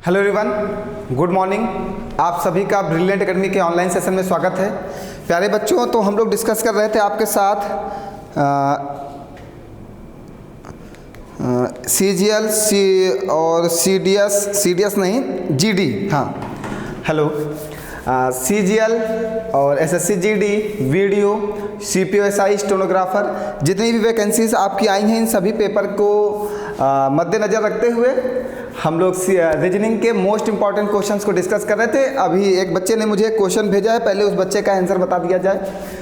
Hello everyone, good morning. आप सभी का ब्रिलियंट एकेडमी के ऑनलाइन सेशन में स्वागत है। प्यारे बच्चों, तो हम लोग डिस्कस कर रहे थे आपके साथ CGL और CDS नहीं, GD। हाँ, हेलो। CGL और SSC GD video, CPO SI stenographer, जितनी भी वैकेंसीज आपकी आई हैं, इन सभी पेपर को मद्देनज़र रखते हुए हम लोग रीजनिंग के मोस्ट इंपॉर्टेंट क्वेश्चंस को डिस्कस कर रहे थे। अभी एक बच्चे ने मुझे क्वेश्चन भेजा है, पहले उस बच्चे का आंसर बता दिया जाए।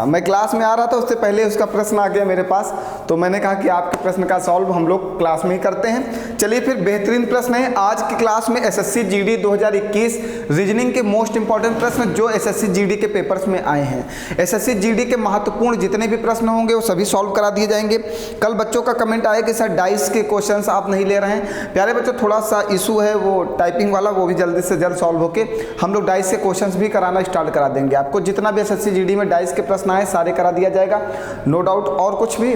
मैं क्लास में आ रहा था, उससे पहले उसका प्रश्न आ गया मेरे पास, तो मैंने कहा कि आपके प्रश्न का सॉल्व हम लोग क्लास में ही करते हैं। चलिए फिर, बेहतरीन प्रश्न है आज की क्लास में SSC GD 2021 रीजनिंग के मोस्ट इंपॉर्टेंट प्रश्न जो SSC GD के पेपर्स में आए हैं। SSC GD के महत्वपूर्ण जितने भी प्रश्न होंगे वो सभी सॉल्व करा दिए जाएंगे। कल बच्चों का कमेंट आया कि सर डाइस के क्वेश्चन आप नहीं ले रहे हैं। प्यारे बच्चों, थोड़ा सा इशू है वो टाइपिंग वाला, वो भी जल्दी से जल्द सॉल्व होके हम लोग डाइस के क्वेश्चन भी कराना स्टार्ट करा देंगे। आपको जितना भी SSC GD में डाइस के प्रश्न आए सारे करा दिया जाएगा, नो डाउट। और कुछ भी?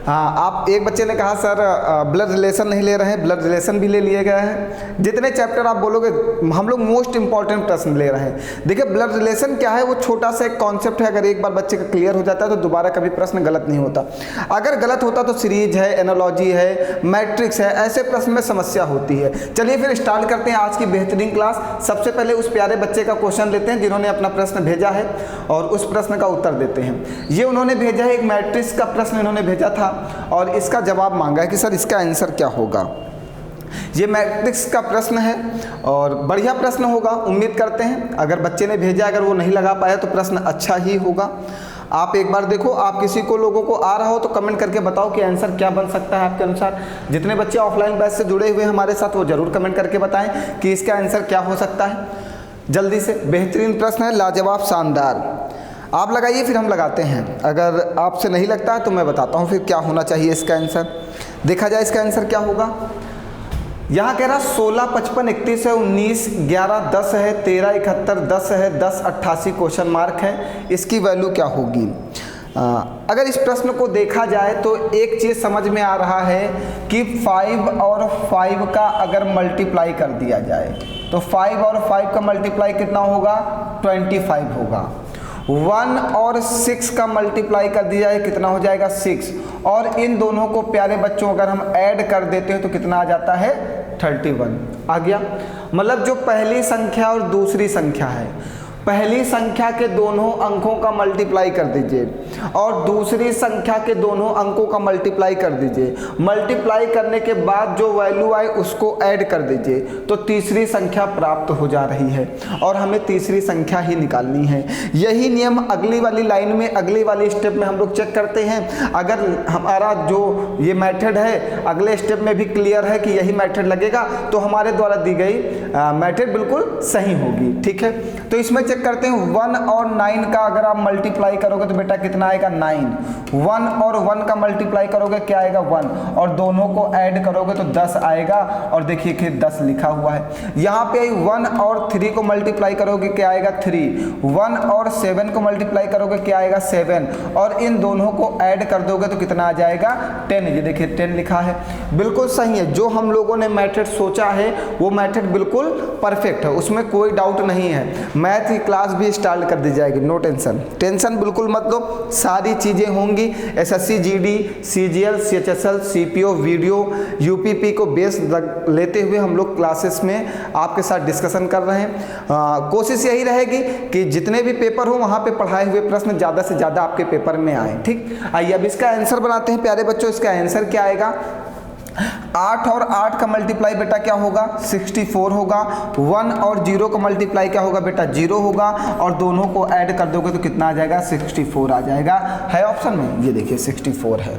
हाँ, आप एक बच्चे ने कहा सर ब्लड रिलेशन नहीं ले रहे हैं, ब्लड रिलेशन भी ले लिए गए हैं। जितने चैप्टर आप बोलोगे हम लोग मोस्ट इंपॉर्टेंट प्रश्न ले रहे हैं। देखिए, ब्लड रिलेशन क्या है, वो छोटा सा एक कॉन्सेप्ट है। अगर एक बार बच्चे का क्लियर हो जाता है तो दोबारा कभी प्रश्न गलत नहीं होता। अगर गलत होता तो सीरीज है, एनालॉजी है, मैट्रिक्स है, ऐसे प्रश्न में समस्या होती है। चलिए फिर स्टार्ट करते हैं आज की बेहतरीन क्लास। सबसे पहले उस प्यारे बच्चे का क्वेश्चन लेते हैं जिन्होंने अपना प्रश्न भेजा है और उस प्रश्न का उत्तर देते हैं। ये उन्होंने भेजा है, एक मैट्रिक्स का प्रश्न इन्होंने भेजा था और इसका जवाब मांगा है कि सर इसका आंसर क्या होगा। ये मैट्रिक्स का प्रश्न है और बढ़िया प्रश्न होगा, उम्मीद करते हैं। अगर बच्चे ने भेजा, अगर वो नहीं लगा पाया तो प्रश्न अच्छा ही होगा। आप एक बार देखो, आप किसी को लोगों को आ रहा हो तो कमेंट करके बताओ कि आंसर क्या बन सकता है आपके अनुसार। जितने बच्चे ऑफलाइन बैच से जुड़े हुए हमारे साथ वो जरूर कमेंट करके बताएं कि इसका आंसर क्या हो सकता है। जल्दी से, बेहतरीन प्रश्न है, लाजवाब, शानदार। आप लगाइए, फिर हम लगाते हैं। अगर आपसे नहीं लगता है तो मैं बताता हूँ फिर क्या होना चाहिए इसका आंसर। देखा जाए इसका आंसर क्या होगा। यहाँ कह रहा 16, 55, 31 है, 19, 11, 10 है, 13, 71, 10 है, 10, 88 क्वेश्चन मार्क है। इसकी वैल्यू क्या होगी? अगर इस प्रश्न को देखा जाए तो एक चीज़ समझ में आ रहा है कि 5 और 5 का अगर मल्टीप्लाई कर दिया जाए तो 5 और 5 का मल्टीप्लाई कितना होगा? 25 होगा। 1 और 6 का मल्टीप्लाई कर दिया जाए कितना हो जाएगा? 6। और इन दोनों को प्यारे बच्चों अगर हम ऐड कर देते हैं तो कितना आ जाता है? 31 आ गया। मतलब जो पहली संख्या और दूसरी संख्या है, पहली संख्या के दोनों अंकों का मल्टीप्लाई कर दीजिए और दूसरी संख्या के दोनों अंकों का मल्टीप्लाई कर दीजिए। मल्टीप्लाई करने के बाद जो वैल्यू आए उसको ऐड कर दीजिए तो तीसरी संख्या प्राप्त हो जा रही है और हमें तीसरी संख्या ही निकालनी है। यही नियम अगली वाली लाइन में, अगली वाली स्टेप में हम लोग चेक करते हैं। अगर हमारा जो ये मेथड है अगले स्टेप में भी क्लियर है कि यही मेथड लगेगा तो हमारे द्वारा दी गई मेथड बिल्कुल सही होगी। ठीक है, तो इसमें चेक करते हैं। 1 और 9 का अगर आप मल्टीप्लाई करोगे तो बेटा कितना आएगा? 9। 1 और 1 का मल्टीप्लाई करोगे क्या आएगा? 1। और दोनों को ऐड करोगे तो 10 आएगा। और देखिए कि 10 लिखा हुआ है। यहाँ पे 1 और 3 को मल्टीप्लाई करोगे क्या आएगा? 3। 1 और 7 को मल्टीप्लाई करोगे क्या आएगा? 7। और इन दोनों को ऐड कर दोगे तो कितना आ जाएगा? 10। ये देखिए 10 लिखा है, बिल्कुल सही है। जो हम लोगों ने मेथड सोचा है वो मेथड बिल्कुल परफेक्ट है, उसमें कोई डाउट नहीं है। मैथ की क्लास भी स्टार्ट कर दी जाएगी, नो टेंशन। टेंशन बिल्कुल मत लो, सारी चीज़ें होंगी। SSC GD, CGL, CHSL, CPO video, UPP को बेस लेते हुए हम लोग क्लासेस में आपके साथ डिस्कशन कर रहे हैं। कोशिश यही रहेगी कि जितने भी पेपर हो वहाँ पे पढ़ाए हुए प्रश्न ज़्यादा से ज़्यादा आपके पेपर में आए। ठीक, आइए अब इसका आंसर बनाते हैं प्यारे बच्चों। इसका आंसर क्या आएगा? 8 और 8 का मल्टीप्लाई बेटा क्या होगा? 64 होगा। 1 और 0 का मल्टीप्लाई क्या होगा बेटा? 0 होगा। और दोनों को ऐड कर दोगे तो कितना आ जाएगा? 64 आ जाएगा। है ऑप्शन में, ये देखिए 64 है।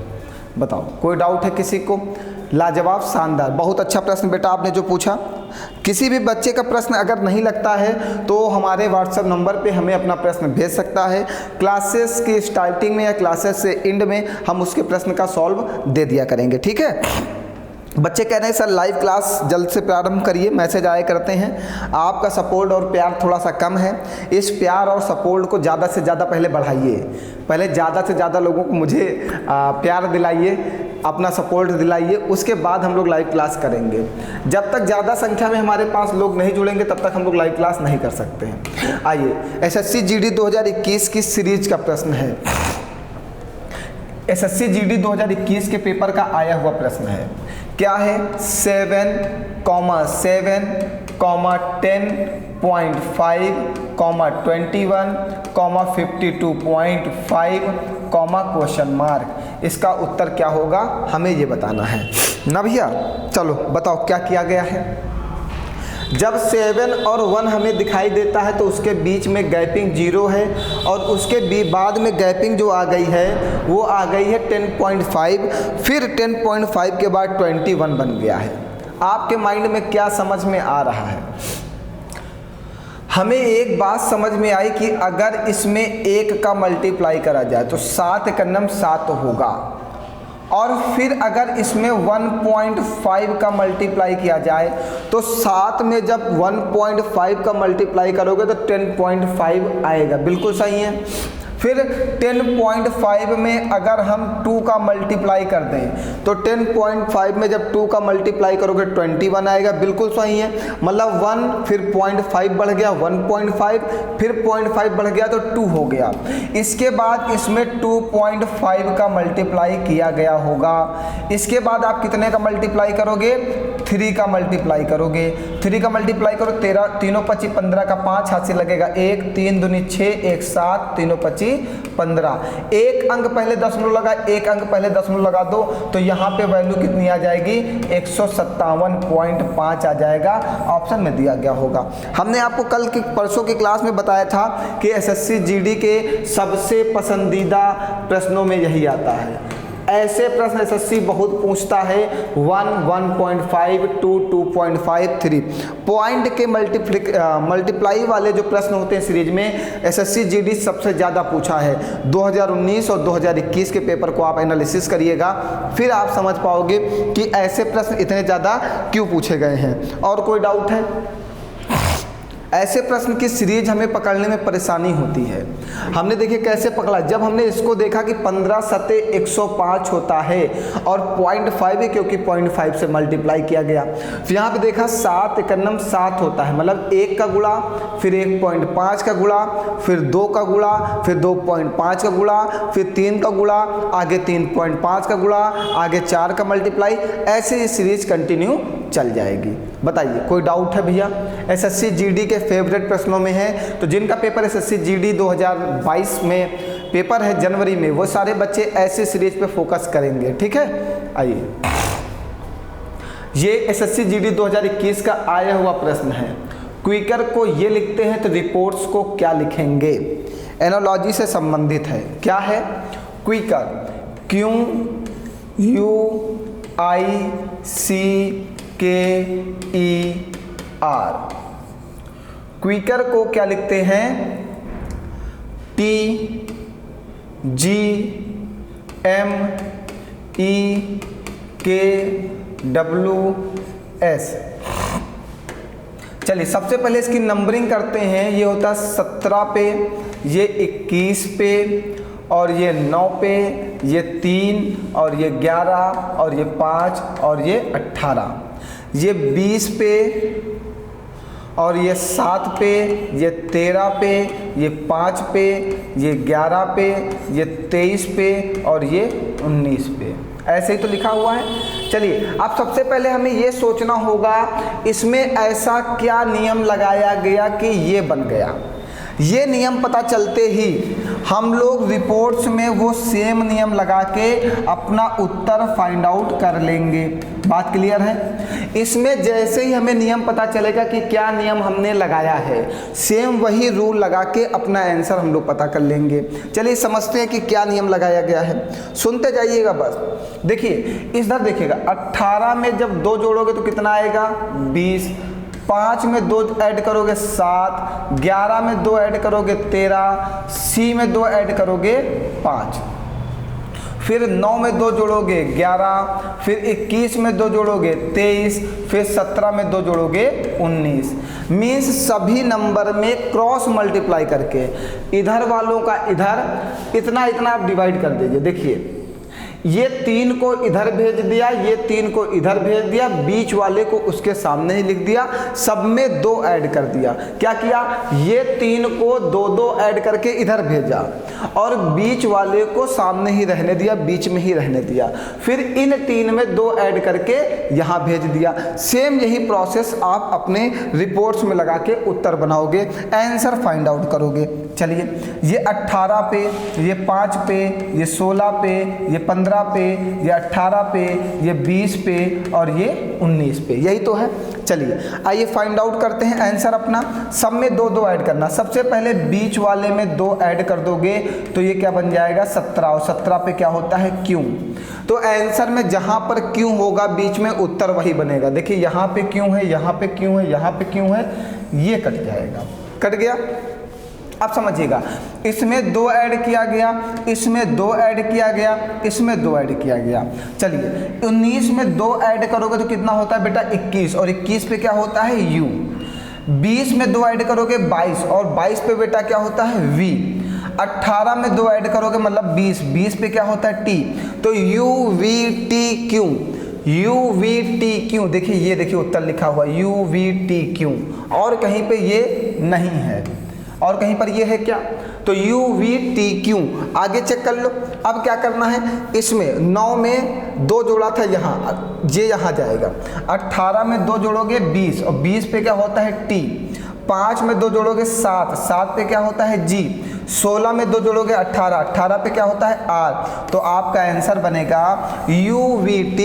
बताओ, कोई डाउट है किसी को? लाजवाब, शानदार, बहुत अच्छा प्रश्न बेटा आपने जो पूछा। किसी भी बच्चे का प्रश्न अगर नहीं लगता है तो हमारे व्हाट्सएप नंबर पे हमें अपना प्रश्न भेज सकता है। क्लासेस की स्टार्टिंग में या क्लासेस से एंड में हम उसके प्रश्न का सॉल्व दे दिया करेंगे। ठीक है, बच्चे कह रहे हैं सर लाइव क्लास जल्द से प्रारंभ करिए, मैसेज आए करते हैं। आपका सपोर्ट और प्यार थोड़ा सा कम है, इस प्यार और सपोर्ट को ज़्यादा से ज़्यादा पहले बढ़ाइए। पहले ज़्यादा से ज़्यादा लोगों को मुझे प्यार दिलाइए, अपना सपोर्ट दिलाइए, उसके बाद हम लोग लाइव क्लास करेंगे। जब तक ज़्यादा संख्या में हमारे पास लोग नहीं जुड़ेंगे तब तक हम लोग लाइव क्लास नहीं कर सकते हैं। आइए, एसएससी जीडी 2021 की सीरीज का प्रश्न है। एसएससी जीडी 2021 के पेपर का आया हुआ प्रश्न है। क्या है? 7,7, 10.5, 21, 52.5, क्वेश्चन मार्क। इसका उत्तर क्या होगा हमें ये बताना है ना भैया। चलो बताओ क्या किया गया है। जब 7 और 1 हमें दिखाई देता है तो उसके बीच में गैपिंग 0 है, और उसके बाद में गैपिंग जो आ गई है वो आ गई है 10.5, फिर 10.5 के बाद 21 बन गया है। आपके माइंड में क्या समझ में आ रहा है? हमें एक बात समझ में आई कि अगर इसमें 1 का मल्टीप्लाई करा जाए तो 7 एकन्नम 7 होगा, और फिर अगर इसमें 1.5 का मल्टीप्लाई किया जाए तो 7 में जब 1.5 का मल्टीप्लाई करोगे तो 10.5 आएगा। बिल्कुल सही है। फिर 10.5 में अगर हम 2 का मल्टीप्लाई कर दें तो 10.5 में जब 2 का मल्टीप्लाई करोगे 21 आएगा। बिल्कुल सही है। मतलब 1 फिर 0.5 बढ़ गया 1.5, फिर 0.5 बढ़ गया तो 2 हो गया। इसके बाद इसमें 2.5 का मल्टीप्लाई किया गया होगा। इसके बाद आप कितने का मल्टीप्लाई करोगे? 3 का मल्टीप्लाई करोगे। 3 का मल्टीप्लाई करो 13, 3 25 15 का 5 हाथ से लगेगा 1, 3 दूनी 6, 1 7, 3 25 15। एक अंक पहले दशमलव लगा, एक अंक पहले दशमलव लगा दो तो यहाँ पे वैल्यू कितनी आ जाएगी? 157.5 आ जाएगा। ऑप्शन में दिया गया होगा। हमने आपको कल की परसों की क्लास में बताया था कि एसएससी जीडी के सबसे पसंदीदा प्रश्नों में यही आता है। ऐसे प्रश्न एसएससी बहुत पूछता है। 1, 1.5, 2, 2.5, 3 पॉइंट के मल्टीप्लाई वाले जो प्रश्न होते हैं सीरीज में एसएससी जीडी सबसे ज़्यादा पूछा है। 2019 और 2021 के पेपर को आप एनालिसिस करिएगा, फिर आप समझ पाओगे कि ऐसे प्रश्न इतने ज़्यादा क्यों पूछे गए हैं। और कोई डाउट है? ऐसे प्रश्न की सीरीज हमें पकड़ने में परेशानी होती है। हमने देखिए कैसे पकड़ा। जब हमने इसको देखा कि 15 सते 105 होता है और 0.5 है क्योंकि 0.5 से मल्टीप्लाई किया गया। फिर यहाँ पे देखा 7 एकन्नम 7 होता है, मतलब 1 का गुणा, फिर 1.5 का गुणा, फिर 2 का गुणा, फिर 2.5 का गुणा, फिर 3 का गुणा, आगे 3.5 का गुणा, आगे 4 का मल्टीप्लाई। ऐसे ये सीरीज कंटिन्यू चल जाएगी। बताइए कोई डाउट है भैया? एसएससी जीडी के फेवरेट प्रश्नों में है। तो जिनका पेपर एसएससी जीडी 2022 में पेपर है जनवरी में, वो सारे बच्चे ऐसे सीरीज पे फोकस करेंगे। ठीक है, आइए ये एसएससी जीडी 2021 का आया हुआ प्रश्न है। क्विकर को ये लिखते हैं तो रिपोर्ट्स को क्या लिखेंगे? एनालॉजी से संबंधित है। क्या है? Quicker QUICKER। क्विकर को क्या लिखते हैं? TGMEKWS। चलिए सबसे पहले इसकी नंबरिंग करते हैं। ये होता है 17 पे, ये 21 पे, और ये 9 पे, ये 3, और ये 11, और ये 5, और ये 18, ये 20 पे, और ये 7 पे, ये 13 पे, ये 5 पे, ये 11 पे, ये 23 पे, और ये 19 पे। ऐसे ही तो लिखा हुआ है। चलिए अब सबसे पहले हमें ये सोचना होगा इसमें ऐसा क्या नियम लगाया गया कि ये बन गया। ये नियम पता चलते ही हम लोग रिपोर्ट्स में वो सेम नियम लगा के अपना उत्तर फाइंड आउट कर लेंगे। बात क्लियर है? इसमें जैसे ही हमें नियम पता चलेगा कि क्या नियम हमने लगाया है, सेम वही रूल लगा के अपना आंसर हम लोग पता कर लेंगे। चलिए समझते हैं कि क्या नियम लगाया गया है। सुनते जाइएगा बस। देखिए इधर देखिएगा, 18 में जब 2 जोड़ोगे तो कितना आएगा? 20। 5 में 2 ऐड करोगे 7, 11 में 2 ऐड करोगे 13, C में 2 ऐड करोगे 5, फिर 9 में 2 जोड़ोगे 11, फिर 21 में 2 जोड़ोगे 23, फिर 17 में 2 जोड़ोगे 19। मीन्स सभी नंबर में क्रॉस मल्टीप्लाई करके इधर वालों का इधर इतना इतना आप डिवाइड कर दीजिए। देखिए ये 3 को इधर भेज दिया, ये 3 को इधर भेज दिया, बीच वाले को उसके सामने ही लिख दिया, सब में 2 ऐड कर दिया। क्या किया, ये 3 को 2 ऐड करके इधर भेजा और बीच वाले को सामने ही रहने दिया, बीच में ही रहने दिया। फिर इन 3 में 2 ऐड करके यहाँ भेज दिया। सेम यही प्रोसेस आप अपने रिपोर्ट्स में लगा के उत्तर बनाओगे, आंसर फाइंड आउट करोगे। चलिए, ये 18 पे, ये 5 पे, ये 16 पे, ये 15 पे, ये 18 पे, ये 20 पे और ये 19 पे, यही तो है। चलिए आइए फाइंड आउट करते हैं आंसर अपना। सब में 2 ऐड करना। सबसे पहले बीच वाले में 2 ऐड कर दोगे तो ये क्या बन जाएगा 17, और 17 पे क्या होता है क्यों। तो आंसर में जहां पर क्यों होगा बीच में उत्तर वही बनेगा। देखिए यहाँ पे क्यों है, यहाँ पे क्यों है, यहाँ पे क्यों है, ये कट जाएगा। कट गया। अब समझिएगा, इसमें 2 ऐड किया गया, इसमें 2 ऐड किया गया, इसमें 2 ऐड किया गया। चलिए 19 में 2 ऐड करोगे तो कितना होता है बेटा 21, और 21 पे क्या होता है u। 20 में 2 ऐड करोगे 22, और 22 पे बेटा क्या होता है v। 18 में 2 ऐड करोगे मतलब 20, 20 पे क्या होता है t। तो u v t क्यों, u v t क्यों। देखिए ये देखिए उत्तर लिखा हुआ u v t क्यों, और कहीं पे ये नहीं है, और कहीं पर ये है क्या, तो u v t क्यों। आगे चेक कर लो। अब क्या करना है, इसमें 9 में 2 जोड़ा था, यहाँ ये यहाँ जाएगा। 18 में 2 जोड़ोगे 20, और 20 पे क्या होता है t। 5 में 2 जोड़ोगे 7, 7 पे क्या होता है g। 16 में 2 जोड़ोगे 18, 18 पे क्या होता है r। तो आपका आंसर बनेगा u v t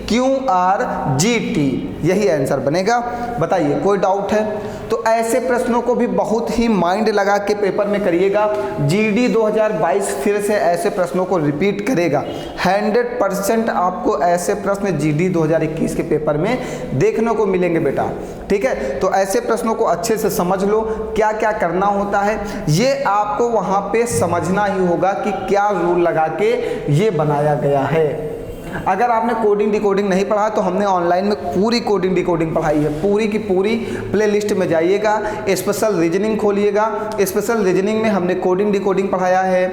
q r g t, यही आंसर बनेगा। बताइए कोई डाउट है तो ऐसे प्रश्नों को भी बहुत ही माइंड लगा के पेपर में करिएगा। जीडी 2022 फिर से ऐसे प्रश्नों को रिपीट करेगा। 100% आपको ऐसे प्रश्न जीडी 2021 के पेपर में देखने को मिलेंगे बेटा, ठीक है। तो ऐसे प्रश्नों को अच्छे से समझ लो, क्या क्या करना होता है ये आपको वहाँ पे समझना ही होगा कि क्या रूल लगा के ये बनाया गया है। अगर आपने कोडिंग डिकोडिंग नहीं पढ़ा तो हमने ऑनलाइन में पूरी कोडिंग डिकोडिंग पढ़ाई है, पूरी की पूरी प्लेलिस्ट में जाइएगा, स्पेशल रीजनिंग खोलिएगा। स्पेशल रीजनिंग में हमने कोडिंग डिकोडिंग पढ़ाया है,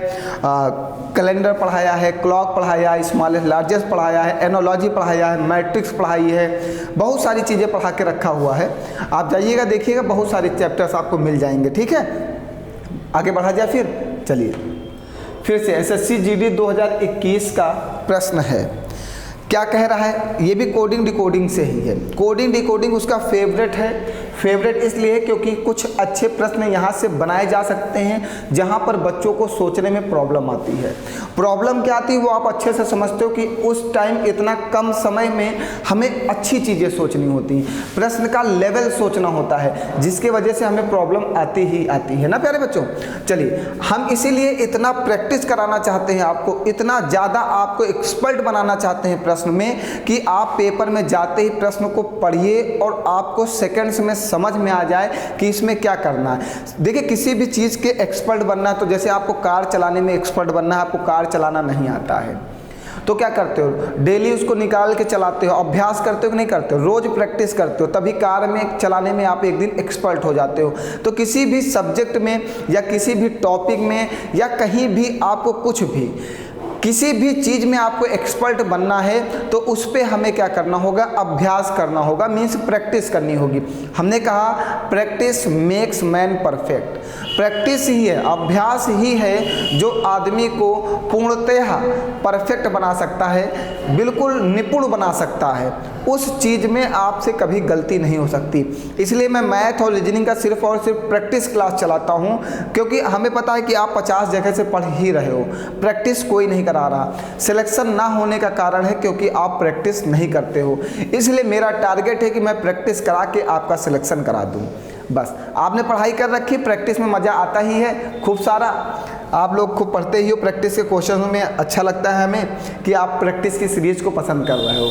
कैलेंडर पढ़ाया है, क्लॉक पढ़ाया है, स्मॉलेस्ट लार्जेस्ट पढ़ाया है, एनोलॉजी पढ़ाया है, मैट्रिक्स पढ़ाई है, बहुत सारी चीज़ें पढ़ा के रखा हुआ है। आप जाइएगा देखिएगा, बहुत सारे चैप्टर्स आपको मिल जाएंगे, ठीक है। आगे बढ़ा जाए फिर। चलिए फिर से एसएससी जीडी 2021 का प्रश्न है। क्या कह रहा है, ये भी कोडिंग डिकोडिंग से ही है। कोडिंग डिकोडिंग उसका फेवरेट है। फेवरेट इसलिए क्योंकि कुछ अच्छे प्रश्न यहाँ से बनाए जा सकते हैं जहाँ पर बच्चों को सोचने में प्रॉब्लम आती है। प्रॉब्लम क्या आती है वो आप अच्छे से समझते हो कि उस टाइम इतना कम समय में हमें अच्छी चीज़ें सोचनी होती हैं, प्रश्न का लेवल सोचना होता है, जिसके वजह से हमें प्रॉब्लम आती ही आती है ना प्यारे बच्चों। चलिए हम इसीलिए इतना प्रैक्टिस कराना चाहते हैं आपको, इतना ज़्यादा आपको एक्सपर्ट बनाना चाहते हैं प्रश्न में कि आप पेपर में जाते ही प्रश्न को पढ़िए और आपको सेकंड्स में समझ में आ जाए कि इसमें क्या करना है। देखिए किसी भी चीज़ के एक्सपर्ट बनना है, तो जैसे आपको कार चलाने में एक्सपर्ट बनना है, आपको कार चलाना नहीं आता है तो क्या करते हो, डेली उसको निकाल के चलाते हो, अभ्यास करते हो कि नहीं करते हो, रोज प्रैक्टिस करते हो, तभी कार में चलाने में आप एक दिन एक्सपर्ट हो जाते हो। तो किसी भी सब्जेक्ट में या किसी भी टॉपिक में या कहीं भी आपको कुछ भी किसी भी चीज़ में आपको एक्सपर्ट बनना है तो उस पर हमें क्या करना होगा, अभ्यास करना होगा, मीन्स प्रैक्टिस करनी होगी। हमने कहा practice makes man perfect. Practice ही है, अभ्यास ही है जो आदमी को पूर्णतः परफेक्ट बना सकता है, बिल्कुल निपुण बना सकता है। उस चीज़ में आपसे कभी गलती नहीं हो सकती। इसलिए मैं मैथ और रीजनिंग का सिर्फ और सिर्फ प्रैक्टिस क्लास चलाता हूँ, क्योंकि हमें पता है कि आप 50 जगह से पढ़ ही रहे हो, प्रैक्टिस कोई नहीं करा रहा। सिलेक्शन ना होने का कारण है क्योंकि आप प्रैक्टिस नहीं करते हो। इसलिए मेरा टारगेट है कि मैं प्रैक्टिस करा के आपका सिलेक्शन करा दूँ। बस आपने पढ़ाई कर रखी, प्रैक्टिस में मज़ा आता ही है खूब सारा। आप लोग खूब पढ़ते ही हो, प्रैक्टिस के क्वेश्चनों में अच्छा लगता है हमें कि आप प्रैक्टिस की सीरीज को पसंद कर रहे हो।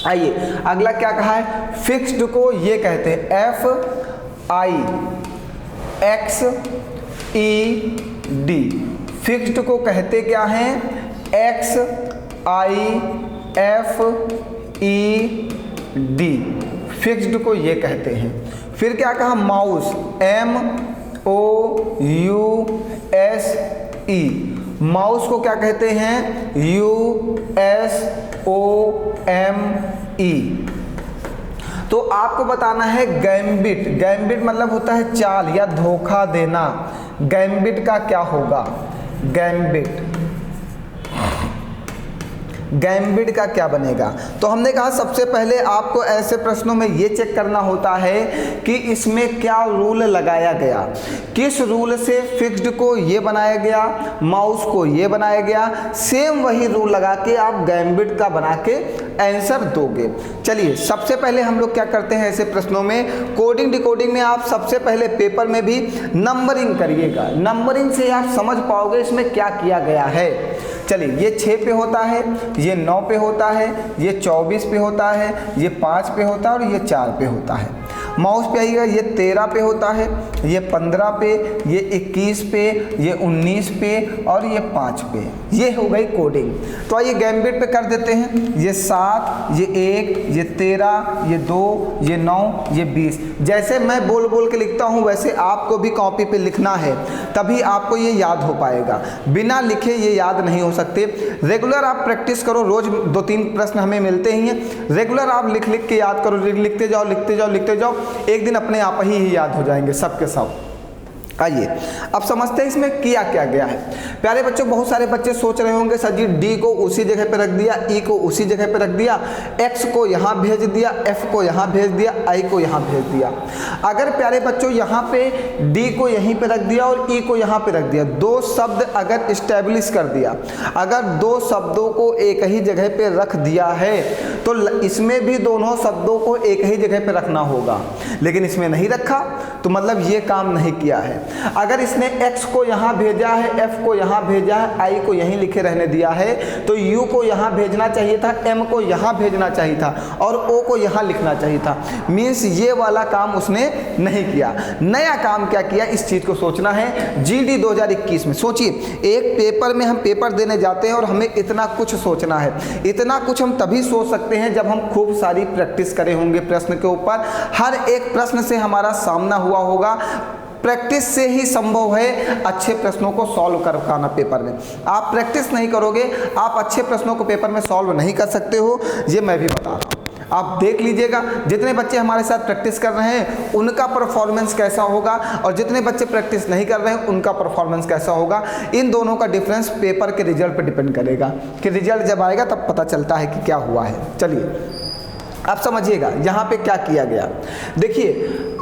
आइए अगला क्या कहा है, फिक्स्ड को ये कहते हैं FIXED। फिक्स्ड को कहते क्या हैं, XIFED। फिक्स्ड को ये कहते हैं। फिर क्या कहा, माउस MOUSE। माउस को क्या कहते हैं? USOME। तो आपको बताना है गैम्बिट। गैम्बिट मतलब होता है चाल या धोखा देना। गैम्बिट का क्या होगा? गैम्बिट, गैम्बिट का क्या बनेगा? तो हमने कहा सबसे पहले आपको ऐसे प्रश्नों में ये चेक करना होता है कि इसमें क्या रूल लगाया गया, किस रूल से फिक्स्ड को ये बनाया गया, माउस को ये बनाया गया। सेम वही रूल लगा के आप गैम्बिट का बना के आंसर दोगे। चलिए सबसे पहले हम लोग क्या करते हैं ऐसे प्रश्नों में, कोडिंग डिकोडिंग में आप सबसे पहले पेपर में भी नंबरिंग करिएगा। नंबरिंग से आप समझ पाओगे इसमें क्या किया गया है। चलिए ये 6 पे होता है, ये 9 पे होता है, ये 24 पे होता है, ये 5 पे होता है और ये 4 पे होता है। माउस पे आइएगा, ये 13 पे होता है, ये 15 पे, ये 21 पे, ये 19 पे और ये 5 पे। ये हो गई कोडिंग। तो आइए गैम्बिट पे कर देते हैं। ये 7, ये 1, ये 13, ये 2, ये 9, ये 20। जैसे मैं बोल बोल के लिखता हूँ वैसे आपको भी कॉपी पे लिखना है, तभी आपको ये याद हो पाएगा। बिना लिखे ये याद नहीं हो सकते। रेगुलर आप प्रैक्टिस करो, रोज 2-3 प्रश्न हमें मिलते ही हैं। रेगुलर आप लिख लिख के याद करो, लिखते जाओ लिखते जाओ लिखते जाओ, एक दिन अपने आप ही याद हो जाएंगे सब के सब। आइए अब समझते हैं इसमें किया क्या गया है। प्यारे बच्चों, बहुत सारे बच्चे सोच रहे होंगे सर जी डी को उसी जगह पे रख दिया, ई को उसी जगह पे रख दिया, एक्स को यहाँ भेज दिया, एफ को यहाँ भेज दिया, आई को यहाँ भेज दिया। अगर प्यारे बच्चों यहाँ पे डी को यहीं पे रख दिया और ई को यहाँ पे रख दिया, 2 शब्द अगर इस्टेब्लिश कर दिया, अगर 2 शब्दों को एक ही जगह पे रख दिया है तो इसमें भी दोनों शब्दों को एक ही जगह पे रखना होगा। लेकिन इसमें नहीं रखा तो मतलब ये काम नहीं किया है। अगर इसने x को यहाँ भेजा है, f को यहाँ भेजा है, i को यहीं लिखे रहने दिया है, तो u को यहाँ भेजना चाहिए था, m को यहाँ भेजना चाहिए था और o को यहाँ लिखना चाहिए था। मीन्स ये वाला काम उसने नहीं किया। नया काम क्या किया, इस चीज़ को सोचना है। GD 2021 में सोचिए, एक पेपर में हम पेपर देने जाते हैं और हमें इतना कुछ सोचना है। इतना कुछ हम तभी सोच सकते हैं जब हम खूब सारी प्रैक्टिस करे होंगे प्रश्न के ऊपर। हर एक प्रश्न से हमारा सामना हुआ होगा। प्रैक्टिस से ही संभव है अच्छे प्रश्नों को सॉल्व कर पाना पेपर में। आप प्रैक्टिस नहीं करोगे, आप अच्छे प्रश्नों को पेपर में सॉल्व नहीं कर सकते हो, ये मैं भी बता रहा हूँ। आप देख लीजिएगा जितने बच्चे हमारे साथ प्रैक्टिस कर रहे हैं उनका परफॉर्मेंस कैसा होगा और जितने बच्चे प्रैक्टिस नहीं कर रहे हैं उनका परफॉर्मेंस कैसा होगा। इन दोनों का डिफरेंस पेपर के रिजल्ट पर डिपेंड करेगा कि रिजल्ट जब आएगा तब पता चलता है कि क्या हुआ है। चलिए आप समझिएगा यहाँ पे क्या किया गया। देखिए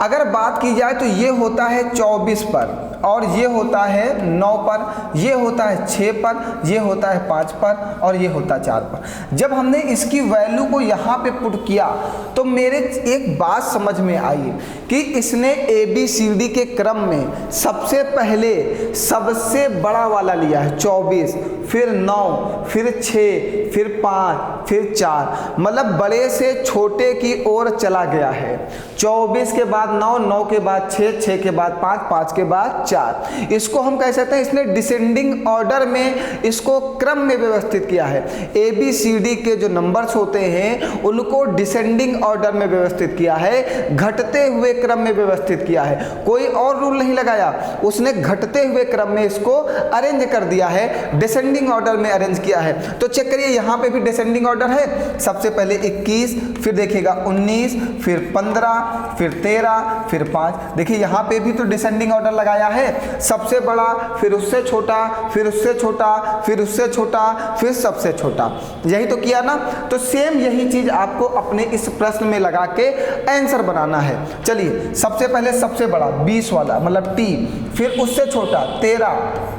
अगर बात की जाए तो ये होता है 24 पर और ये होता है 9 पर, ये होता है 6 पर, ये होता है 5 पर और ये होता है 4 पर। जब हमने इसकी वैल्यू को यहाँ पे पुट किया तो मेरे एक बात समझ में आई कि इसने ABCD के क्रम में सबसे पहले सबसे बड़ा वाला लिया है 24, फिर 9, फिर 6, फिर 5, फिर 4, मतलब बड़े से छोटे की ओर चला गया है। 24 के बाद 9, 9 के बाद 6, 6 के बाद 5, 5 के बाद 4। इसको हम कह सकते हैं इसने डिसेंडिंग ऑर्डर में इसको क्रम में व्यवस्थित किया है। ABCD के जो नंबर्स होते हैं उनको डिसेंडिंग ऑर्डर में व्यवस्थित किया है, घटते हुए क्रम में व्यवस्थित किया है। कोई और रूल नहीं लगाया, उसने घटते हुए क्रम में इसको अरेंज कर दिया है, डिसेंडिंग ऑर्डर में अरेंज किया है। तो चेक करिए यहाँ पे भी डिसेंडिंग ऑर्डर है। सबसे पहले 21, फिर देखिएगा 19, फिर 15, फिर 13, फिर 5। देखिए यहाँ पे भी तो डिसेंडिंग ऑर्डर लगाया है। सबसे बड़ा, फिर उससे छोटा, फिर उससे छोटा, फिर उससे छोटा, फिर सबसे छोटा। यही तो किया ना। तो सेम यही चीज आपको अपने इस प्रश्न में लगा के आंसर बनाना है। चलिए सबसे पहले सबसे बड़ा 20 वाला मतलब T, फिर उससे छोटा 13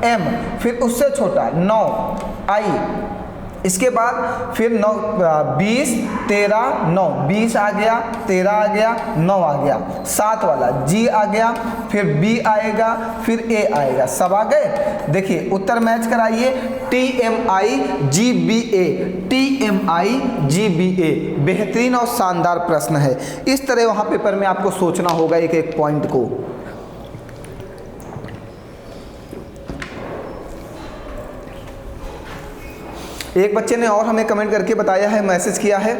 M, फिर उससे छोटा 9 I, इसके बाद फिर 9, 20, 13, 9, 20 आ गया, 13 आ गया, 9 आ गया, 7 वाला G आ गया, फिर B आएगा, फिर A आएगा। सब आ गए। देखिए उत्तर मैच कराइए। TMI GBA, TMI GBA। बेहतरीन और शानदार प्रश्न है। इस तरह वहाँ पेपर में आपको सोचना होगा एक एक पॉइंट को। एक बच्चे ने और हमें कमेंट करके बताया है, मैसेज किया है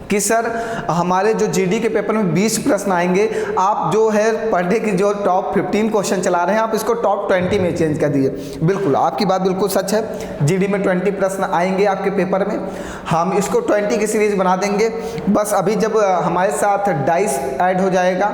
कि सर हमारे जो जीडी के पेपर में 20 प्रश्न आएंगे, आप जो है पर डे की जो टॉप 15 क्वेश्चन चला रहे हैं आप इसको टॉप 20 में चेंज कर दिए। बिल्कुल आपकी बात बिल्कुल सच है, जीडी में 20 प्रश्न आएंगे आपके पेपर में, हम इसको 20 की सीरीज बना देंगे। बस अभी जब हमारे साथ डाइस ऐड हो जाएगा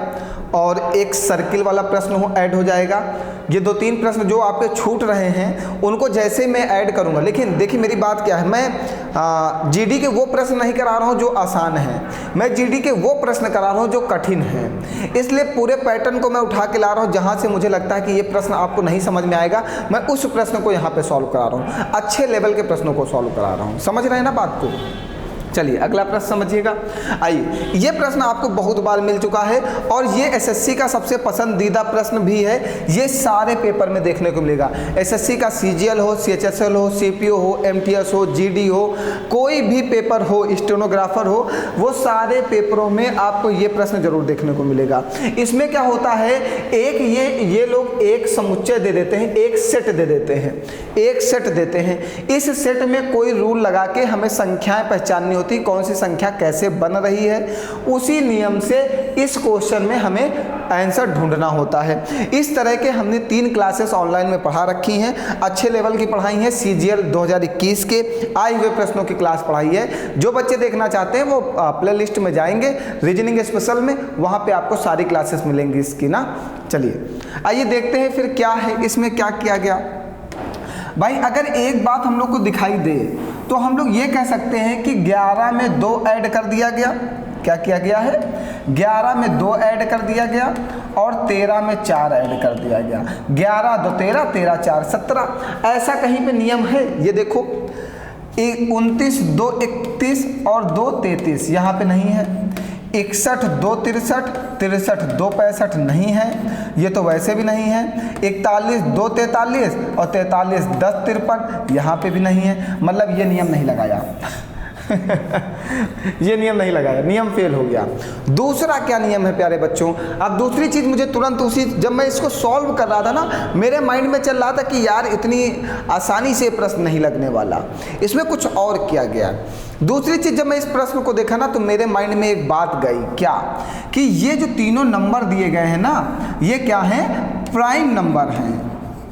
और एक सर्किल वाला प्रश्न ऐड हो जाएगा, ये 2-3 प्रश्न जो आपके छूट रहे हैं उनको जैसे मैं ऐड करूंगा। लेकिन देखिए मेरी बात क्या है, मैं जीडी के वो प्रश्न नहीं करा रहा हूँ जो आसान है, मैं जीडी के वो प्रश्न करा रहा हूँ जो कठिन है। इसलिए पूरे पैटर्न को मैं उठा के ला रहा हूँ, जहाँ से मुझे लगता है कि ये प्रश्न आपको नहीं समझ में आएगा, मैं उस प्रश्न को यहाँ पे सॉल्व करा रहा हूँ, अच्छे लेवल के प्रश्नों को सॉल्व करा रहा हूँ। समझ रहे हैं ना बात को? चलिए अगला प्रश्न समझिएगा। आइए, ये प्रश्न आपको बहुत बार मिल चुका है और ये एसएससी का सबसे पसंदीदा प्रश्न भी है। ये सारे पेपर में देखने को मिलेगा, एसएससी का सीजीएल हो, सीएचएसएल हो, सीपीओ हो, एमटीएस हो, जीडी हो, कोई भी पेपर हो, स्टेनोग्राफर हो, वो सारे पेपरों में आपको ये प्रश्न जरूर देखने को मिलेगा। इसमें क्या होता है, एक ये लोग एक समुच्चय दे देते हैं, एक सेट दे देते हैं, एक सेट देते हैं। इस सेट में कोई रूल लगा के हमें संख्याएं पहचाननी होती, कौन सी संख्या कैसे बन रही है, उसी नियम से इस क्वेश्चन में हमें आंसर ढूंढना होता है। इस तरह के हमने 3 क्लासेस ऑनलाइन में पढ़ा रखी हैं, अच्छे लेवल की पढ़ाई है। सीजीएल 2021 के आए हुए प्रश्नों की क्लास पढ़ाई है। जो बच्चे देखना चाहते हैं वो प्ले लिस्ट में जाएंगे, रीजनिंग स्पेशल में, वहां पे आपको सारी क्लासेस मिलेंगी इसकी ना। चलिए आइए देखते हैं फिर क्या है, इसमें क्या किया गया। भाई अगर एक बात हम लोग को दिखाई दे तो हम लोग ये कह सकते हैं कि 11 में 2 ऐड कर दिया गया। क्या किया गया है? 11 में 2 ऐड कर दिया गया और 13 में 4 ऐड कर दिया गया। 11 2 13, 13 4 17। ऐसा कहीं पे नियम है? ये देखो 29 2 31 और 2 33, यहाँ पे नहीं है। 61 2 63, 63 2 65 नहीं है, ये तो वैसे भी नहीं है। 41 2 43 और 43 10 53, यहाँ पे भी नहीं है। मतलब ये नियम नहीं लगाया ये नियम नहीं लगाया, नियम फेल हो गया। दूसरा क्या नियम है प्यारे बच्चों? अब दूसरी चीज मुझे तुरंत उसी, जब मैं इसको सॉल्व कर रहा था ना, मेरे माइंड में चल रहा था कि यार इतनी आसानी से प्रश्न नहीं लगने वाला, इसमें कुछ और किया गया। दूसरी चीज जब मैं इस प्रश्न को देखा ना तो मेरे माइंड में एक बात गई, क्या कि ये जो तीनों नंबर दिए गए हैं ना, ये क्या है? प्राइम नंबर हैं,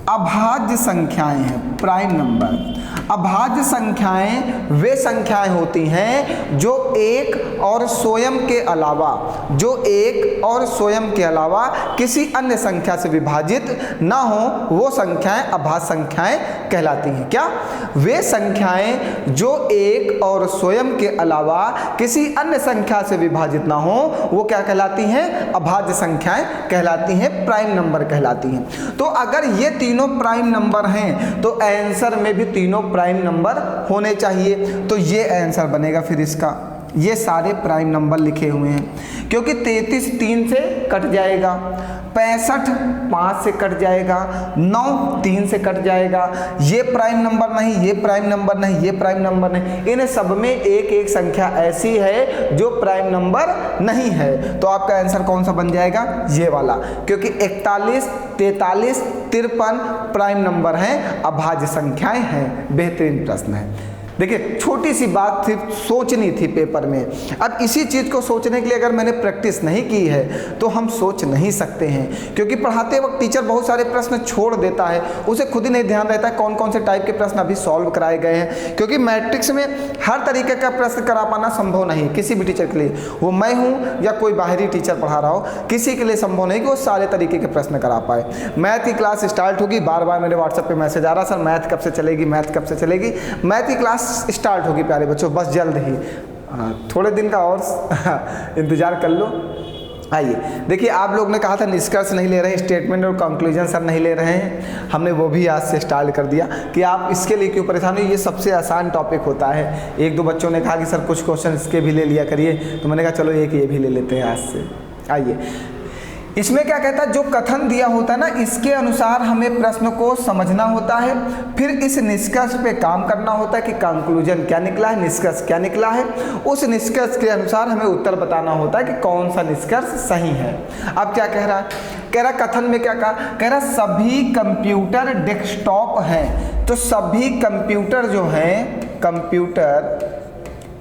अभाज्य संख्याएं हैं। प्राइम नंबर, अभाज्य संख्याएं वे संख्याएं होती हैं जो एक और स्वयं के अलावा किसी अन्य संख्या से विभाजित ना हो, वो संख्याएं अभाज्य संख्याएं कहलाती हैं। क्या? वे संख्याएं जो एक और स्वयं के अलावा किसी अन्य संख्या से विभाजित ना हो, वो क्या कहलाती हैं? अभाज्य संख्याएं कहलाती हैं, प्राइम नंबर कहलाती हैं। तो अगर ये तीनों प्राइम नंबर हैं तो आंसर में भी तीनों प्राइम नंबर होने चाहिए। तो ये आंसर बनेगा फिर इसका। ये सारे प्राइम नंबर लिखे हुए हैं, क्योंकि 33 3 से कट जाएगा, 65 5 से कट जाएगा, 9 3 से कट जाएगा। ये प्राइम नंबर नहीं, ये प्राइम नंबर नहीं, ये प्राइम नंबर नहीं, इन सब में एक एक संख्या ऐसी है जो प्राइम नंबर नहीं है। तो आपका आंसर कौन सा बन जाएगा? ये वाला, क्योंकि 41 43 53 प्राइम नंबर हैं, अभाज्य संख्याएं हैं। बेहतरीन प्रश्न है। देखिए छोटी सी बात सिर्फ सोचनी थी पेपर में। अब इसी चीज़ को सोचने के लिए अगर मैंने प्रैक्टिस नहीं की है तो हम सोच नहीं सकते हैं, क्योंकि पढ़ाते वक्त टीचर बहुत सारे प्रश्न छोड़ देता है, उसे खुद ही नहीं ध्यान रहता है कौन कौन से टाइप के प्रश्न अभी सॉल्व कराए गए हैं। क्योंकि मैट्रिक्स में हर तरीके का प्रश्न करा पाना संभव नहीं किसी भी टीचर के लिए, वो मैं हूँ या कोई बाहरी टीचर पढ़ा रहा हो, किसी के लिए संभव नहीं कि वो सारे तरीके के प्रश्न करा पाए। मैथ की क्लास स्टार्ट होगी, बार बार मेरे व्हाट्सएप पर मैसेज आ रहा, सर मैथ कब से चलेगी, मैथ कब से चलेगी। मैथ की क्लास स्टार्ट होगी प्यारे बच्चों, बस जल्द ही, थोड़े दिन का और इंतजार कर लो। आइए देखिए, आप लोग ने कहा था निष्कर्ष नहीं ले रहे, स्टेटमेंट और कंक्लूजन सर नहीं ले रहे हैं, हमने वो भी आज से स्टार्ट कर दिया कि आप इसके लिए क्यों परेशान हो, ये सबसे आसान टॉपिक होता है। एक दो बच्चों ने कहा कि सर कुछ क्वेश्चन इसके भी ले लिया करिए, तो मैंने कहा चलो एक ये भी ले लेते हैं आज से। आइए, इसमें क्या कहता है, जो कथन दिया होता है ना, इसके अनुसार हमें प्रश्न को समझना होता है, फिर इस निष्कर्ष पे काम करना होता है कि कंक्लूजन क्या निकला है, निष्कर्ष क्या निकला है। उस निष्कर्ष के अनुसार हमें उत्तर बताना होता है कि कौन सा निष्कर्ष सही है। अब क्या कह रहा है, कह रहा कथन में क्या कहा, कह रहा सभी कंप्यूटर डेस्कटॉप हैं। तो सभी कंप्यूटर जो हैं, कंप्यूटर,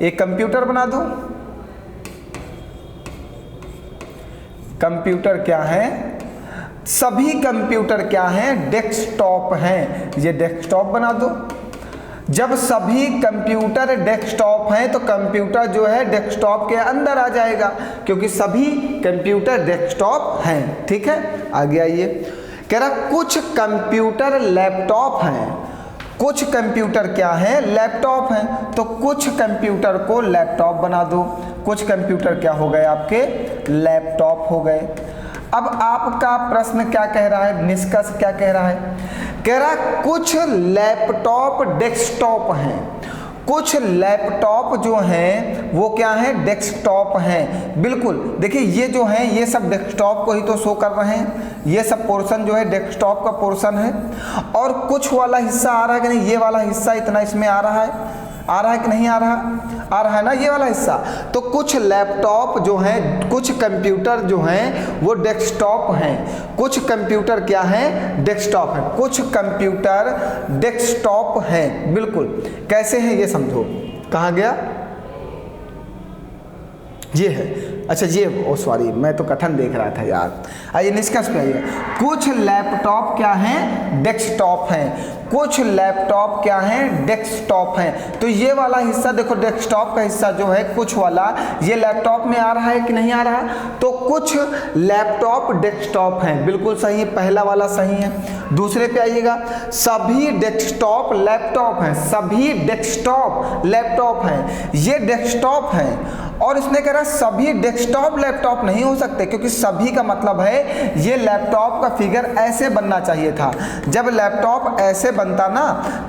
एक कंप्यूटर बना दो, कंप्यूटर क्या है, सभी कंप्यूटर क्या हैं, डेस्कटॉप हैं। ये डेस्कटॉप बना दो। जब सभी कंप्यूटर डेस्कटॉप हैं तो कंप्यूटर जो है डेस्कटॉप के अंदर आ जाएगा, क्योंकि सभी कंप्यूटर डेस्कटॉप हैं। ठीक है, आगे आइए। कह रहा कुछ कंप्यूटर लैपटॉप हैं। कुछ कंप्यूटर क्या है, लैपटॉप हैं। तो कुछ कंप्यूटर को लैपटॉप बना दो। कुछ कंप्यूटर क्या हो गए आपके, लैपटॉप हो गए। अब आपका प्रश्न क्या कह रहा है, निष्कर्ष क्या कह रहा है, कह रहा कुछ लैपटॉप डेस्कटॉप हैं। कुछ लैपटॉप जो हैं वो क्या है, डेस्कटॉप हैं। बिल्कुल, देखिए ये जो हैं ये सब डेस्कटॉप को ही तो शो कर रहे हैं। ये सब पोर्शन जो है डेस्कटॉप का पोर्शन है। और कुछ वाला हिस्सा आ रहा है कि नहीं, ये वाला हिस्सा इतना इसमें आ रहा है कि नहीं आ रहा है ना, ये वाला हिस्सा। तो कुछ लैपटॉप जो हैं, कुछ कंप्यूटर जो हैं वो डेस्कटॉप हैं। कुछ कंप्यूटर क्या हैं, डेस्कटॉप हैं। कुछ कंप्यूटर डेस्कटॉप हैं। बिल्कुल, कैसे हैं ये समझो। कहाँ गया, ये है। अच्छा ये सॉरी, मैं तो कथन देख रहा था यार। आइए निष्कर्ष पे आइए। कुछ लैपटॉप क्या हैं, डेस्कटॉप हैं। कुछ लैपटॉप क्या हैं, डेस्कटॉप हैं। तो ये वाला हिस्सा देखो, डेस्कटॉप का हिस्सा जो है कुछ वाला, ये लैपटॉप में आ रहा है कि नहीं आ रहा। तो कुछ लैपटॉप डेस्कटॉप हैं। बिल्कुल सही है, पहला वाला सही है। दूसरे पे आइएगा, सभी डेस्कटॉप लैपटॉप हैं। सभी डेस्कटॉप लैपटॉप हैं, ये डेस्कटॉप हैं। और इसने कह रहा सभी डेस्कटॉप लैपटॉप नहीं हो सकते, क्योंकि सभी का मतलब है ये लैपटॉप का फिगर ऐसे बनना चाहिए था। जब लैपटॉप ऐसे बनता ना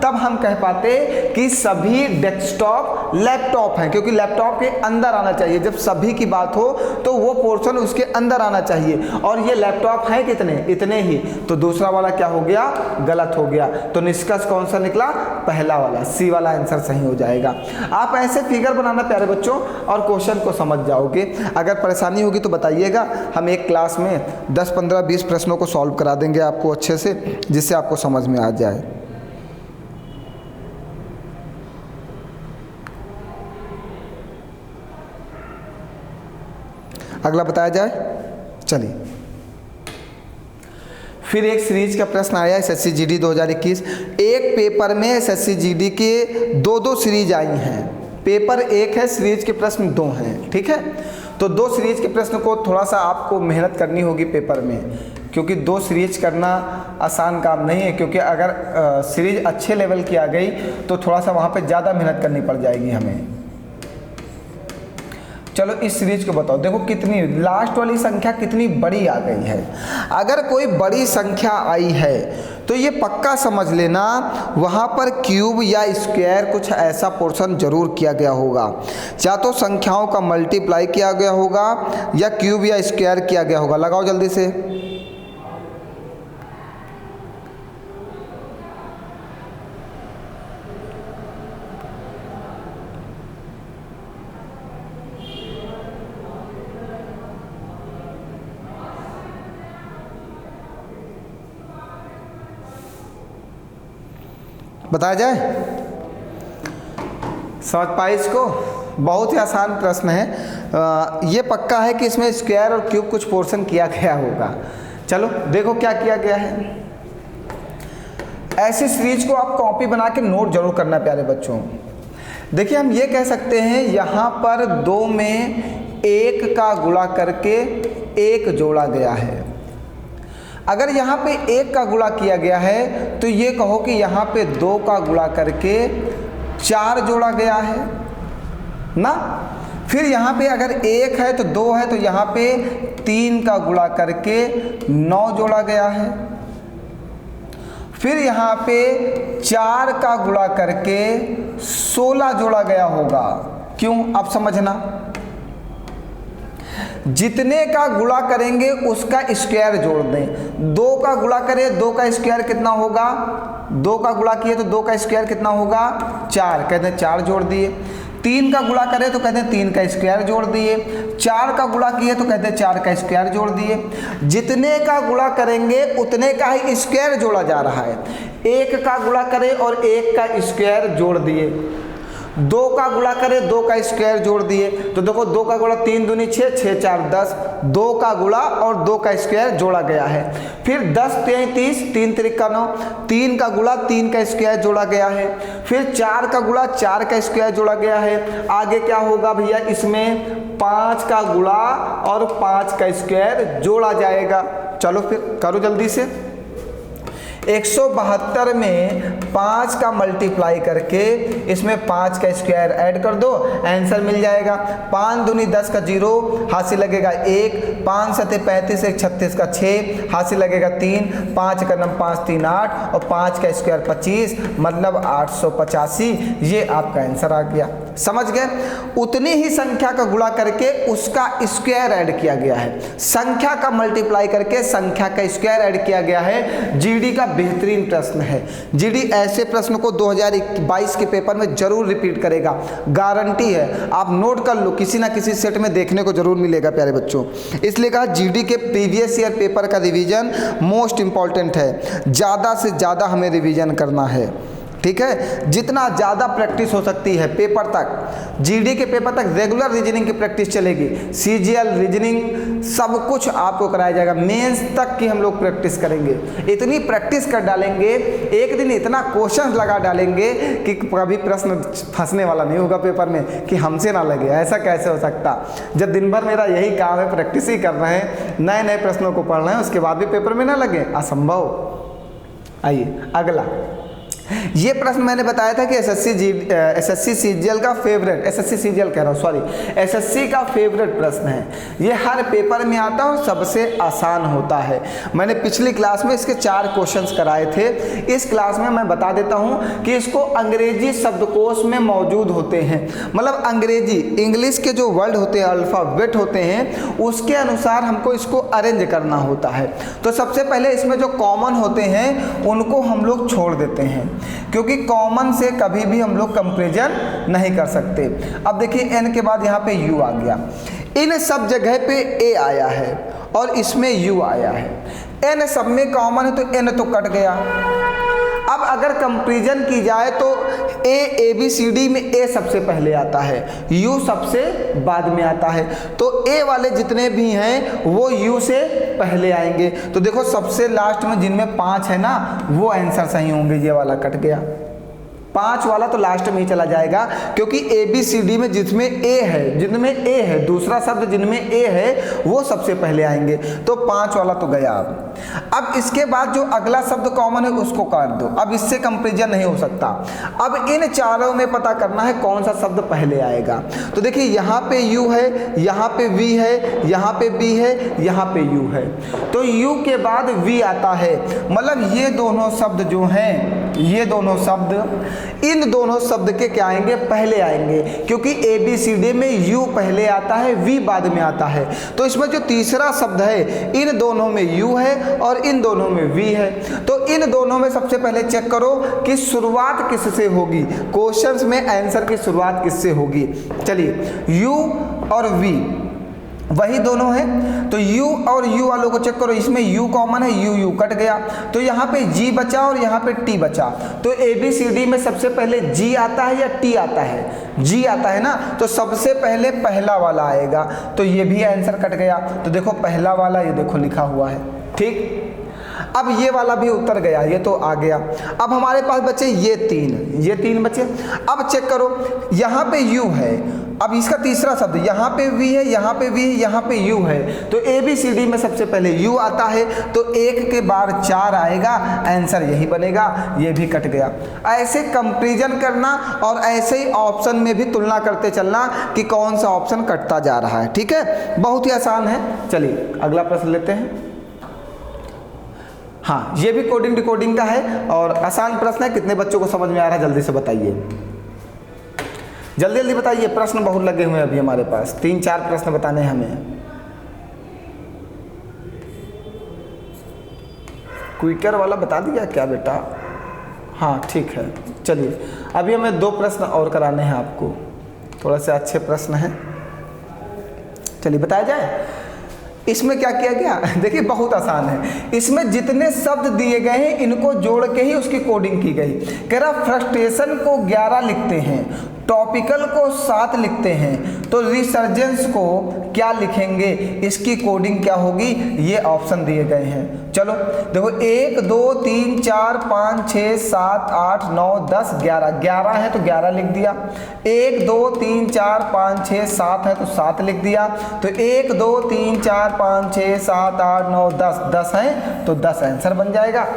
तब हम कह पाते कि सभी डेस्कटॉप लैपटॉप हैं, क्योंकि लैपटॉप के अंदर आना चाहिए। जब सभी की बात हो तो वो पोर्शन उसके अंदर आना चाहिए। और ये लैपटॉप है कितने, इतने ही। तो दूसरा वाला क्या हो गया, गलत हो गया। तो निष्कर्ष कौन सा निकला, पहला वाला, सी वाला आंसर सही हो जाएगा। आप ऐसे फिगर बनाना प्यारे बच्चों और क्वेश्चन को समझ जाओगे। अगर परेशानी होगी तो बताइएगा, हम एक क्लास में 10, 15, 20 प्रश्नों को सॉल्व करा देंगे आपको अच्छे से, जिससे आपको समझ में आ जाए। अगला बताया जाए, चलिए। फिर एक सीरीज का प्रश्न आया एसएससी जीडी 2021। एक पेपर में एसएससी जीडी के दो सीरीज आई हैं। पेपर एक है, सीरीज के प्रश्न 2 हैं। ठीक है, तो 2 सीरीज के प्रश्न को थोड़ा सा आपको मेहनत करनी होगी पेपर में, क्योंकि 2 सीरीज करना आसान काम नहीं है। क्योंकि अगर सीरीज अच्छे लेवल की आ गई तो थोड़ा सा वहाँ पे ज़्यादा मेहनत करनी पड़ जाएगी हमें। चलो इस सीरीज को बताओ, देखो कितनी लास्ट वाली संख्या कितनी बड़ी आ गई है। अगर कोई बड़ी संख्या आई है तो ये पक्का समझ लेना वहाँ पर क्यूब या स्क्वायर कुछ ऐसा पोर्शन जरूर किया गया होगा। या तो संख्याओं का मल्टीप्लाई किया गया होगा या क्यूब या स्क्वायर किया गया होगा। लगाओ जल्दी से। बताया जाए, समझ पाए इसको। बहुत ही आसान प्रश्न है। ये पक्का है कि इसमें स्क्वायर और क्यूब कुछ पोर्शन किया गया होगा। चलो देखो क्या किया गया है। ऐसी सीरीज को आप कॉपी बना के नोट जरूर करना प्यारे बच्चों। देखिए हम ये कह सकते हैं यहाँ पर 2 में 1 का गुणा करके 1 जोड़ा गया है। अगर यहाँ पे 1 का गुणा किया गया है तो ये कहो कि यहाँ पे 2 का गुणा करके 4 जोड़ा गया है ना। फिर यहाँ पे अगर 1 है तो 2 है, तो यहाँ पे 3 का गुणा करके 9 जोड़ा गया है। फिर यहाँ पे 4 का गुणा करके 16 जोड़ा गया होगा। क्यों, अब समझना। जितने का गुणा करेंगे उसका स्क्वायर जोड़ दें। 2 का गुणा करें, 2 का स्क्वायर कितना होगा, 2 का गुणा किए तो 2 का स्क्वायर कितना होगा 4, कहते हैं 4 जोड़ दिए। 3 का गुणा करें तो कहते हैं 3 का स्क्वायर जोड़ दिए। 4 का गुणा किए तो कहते हैं 4 का स्क्वायर जोड़ दिए। जितने का गुणा करेंगे उतने का ही स्क्वायर जोड़ा जा रहा है। 1 का गुणा करें और 1 का स्क्वायर जोड़ दिए 2 का गुणा करें, 2 का स्क्वायर जोड़ दिए, तो देखो 2 का गुणा 3 दूनी 6, 6 4 10, 2 का गुणा और 2 का स्क्वायर जोड़ा गया है। फिर 10 3 30, 3 त्रिका 9, 3 का गुणा 3 का स्क्वायर जोड़ा गया है। फिर 4 का गुणा 4 का स्क्वायर जोड़ा गया है। आगे क्या होगा भैया, इसमें 5 का गुणा और 5 का स्क्वायर जोड़ा जाएगा। चलो फिर करो जल्दी से। 172 में 5 का मल्टीप्लाई करके इसमें 5 का स्क्वायर ऐड कर दो, आंसर मिल जाएगा। 5 दूनी 10 का 0, हाथ से लगेगा 1, 5 सते 35, 1 36 का 6, हाथ से लगेगा 3, 5 का नम 5 3 8 और 5 का स्क्वायर 25, मतलब 885। ये आपका आंसर आ गया। समझ गए? उतनी ही संख्या का गुणा करके उसका स्क्वायर ऐड किया गया है, संख्या का मल्टीप्लाई करके संख्या का स्क्वायर ऐड किया गया है। जीडी का बेहतरीन प्रश्न है। जीडी ऐसे प्रश्न को 2022 के पेपर में जरूर रिपीट करेगा, गारंटी है। आप नोट कर लो, किसी ना किसी सेट में देखने को जरूर मिलेगा प्यारे बच्चों। इसलिए कहा जीडी के प्रीवियस ईयर पेपर का रिवीजन मोस्ट इंपॉर्टेंट है, ज़्यादा से ज़्यादा हमें रिवीजन करना है, ठीक है। जितना ज़्यादा प्रैक्टिस हो सकती है पेपर तक, जीडी के पेपर तक रेगुलर रीजनिंग की प्रैक्टिस चलेगी। सीजीएल रीजनिंग सब कुछ आपको कराया जाएगा, मेंस तक की हम लोग प्रैक्टिस करेंगे। इतनी प्रैक्टिस कर डालेंगे, एक दिन इतना क्वेश्चन लगा डालेंगे कि कभी प्रश्न फंसने वाला नहीं होगा पेपर में कि हमसे ना लगे। ऐसा कैसे हो सकता, जब दिन भर मेरा यही काम है, प्रैक्टिस ही कर रहे हैं, नए नए प्रश्नों को पढ़ रहे हैं, उसके बाद भी पेपर में ना लगे, असंभव। आइए अगला। ये प्रश्न मैंने बताया था कि एसएससी सीजीएल का फेवरेट, एसएससी सीजीएल कह रहा हूँ सॉरी, एसएससी का फेवरेट प्रश्न है। ये हर पेपर में आता है और सबसे आसान होता है। मैंने पिछली क्लास में इसके 4 क्वेश्चंस कराए थे। इस क्लास में मैं बता देता हूँ कि इसको अंग्रेजी शब्दकोश में मौजूद होते हैं, मतलब अंग्रेजी इंग्लिश के जो वर्ड होते हैं, अल्फ़ाबेट होते हैं, उसके अनुसार हमको इसको अरेंज करना होता है। तो सबसे पहले इसमें जो कॉमन होते हैं उनको हम लोग छोड़ देते हैं, क्योंकि कॉमन से कभी भी हम लोग कंपैरिजन नहीं कर सकते। अब देखिए एन के बाद यहाँ पे यू आ गया, इन सब जगह पे ए आया है और इसमें यू आया है। एन सब में कॉमन है तो एन तो कट गया। अब अगर कंपैरिजन की जाए तो ए बी सी डी में ए सबसे पहले आता है, यू सबसे बाद में आता है, तो ए वाले जितने भी हैं वो यू से पहले आएंगे। तो देखो सबसे लास्ट में जिनमें 5 है ना, वो आंसर सही होंगे। ये वाला कट गया, 5 वाला तो लास्ट में ही चला जाएगा, क्योंकि ए बी सी डी में जिसमें ए है, जिनमें ए है, दूसरा शब्द जिनमें ए है वो सबसे पहले आएंगे, तो 5 वाला तो गया। अब इसके बाद जो अगला शब्द कॉमन है उसको काट दो, अब इससे कंपैरिजन नहीं हो सकता। अब इन चारों में पता करना है कौन सा शब्द पहले आएगा। तो देखिए यहाँ पे यू है, यहाँ पे वी है, यहाँ पे बी है, यहाँ पे यू है, तो यू के बाद वी आता है। मतलब ये दोनों शब्द जो हैं, ये दोनों शब्द, इन दोनों शब्द के क्या आएंगे, पहले आएंगे, क्योंकि ए बी सी डी में यू पहले आता है, वी बाद में आता है। तो इसमें जो तीसरा शब्द है, इन दोनों में यू है और इन दोनों में वी है, तो इन दोनों में सबसे पहले चेक करो कि शुरुआत किससे होगी, क्वेश्चंस में आंसर की शुरुआत किससे होगी। चलिए यू और वी वही दोनों हैं, तो u और u वालों को चेक करो, इसमें u कॉमन है, u कट गया, तो यहाँ पे g बचा और यहाँ पे t बचा। तो ए बी सी डी में सबसे पहले g आता है या t आता है, g आता है ना, तो सबसे पहले पहला वाला आएगा, तो ये भी आंसर कट गया। तो देखो पहला वाला ये देखो लिखा हुआ है, ठीक। अब ये वाला भी उतर गया, ये तो आ गया। अब हमारे पास बचे ये तीन बचे। अब चेक करो, यहाँ पे u है, अब इसका तीसरा शब्द, यहाँ पे v है, यहाँ पे v है, यहाँ पे u है, तो ए बी सी डी में सबसे पहले u आता है, तो 1 के बाद 4 आएगा, आंसर यही बनेगा, ये भी कट गया। ऐसे कंपैरिजन करना और ऐसे ही ऑप्शन में भी तुलना करते चलना कि कौन सा ऑप्शन कटता जा रहा है, ठीक है, बहुत ही आसान है। चलिए अगला प्रश्न लेते हैं। हाँ, ये भी कोडिंग डिकोडिंग का है और आसान प्रश्न है। कितने बच्चों को समझ में आ रहा है जल्दी से बताइए, जल्दी जल्दी बताइए। प्रश्न बहुत लगे हुए हैं अभी हमारे पास, 3-4 प्रश्न बताने हैं हमें। क्विकर वाला बता दिया क्या बेटा? हाँ ठीक है, चलिए अभी हमें 2 प्रश्न और कराने हैं आपको, थोड़ा से अच्छे प्रश्न हैं, चलिए बताया जाए। इसमें क्या किया गया, देखिए बहुत आसान है। इसमें जितने शब्द दिए गए हैं इनको जोड़ के ही उसकी कोडिंग की गई। कह रहा फ्रस्ट्रेशन को 11 लिखते हैं टॉपिकल को 7 लिखते हैं तो रिसर्जेंस को क्या लिखेंगे, इसकी कोडिंग क्या होगी, ये ऑप्शन दिए गए हैं। चलो देखो 1 2 3 4 5 6 7 8 9 10 11, 11 है तो 11 लिख दिया। 1 2 3 4 5 6 7 है तो 7 लिख दिया। तो 1 2 3 4 5 6 7 8 9 10, 10 है तो 10 आंसर बन जाएगा।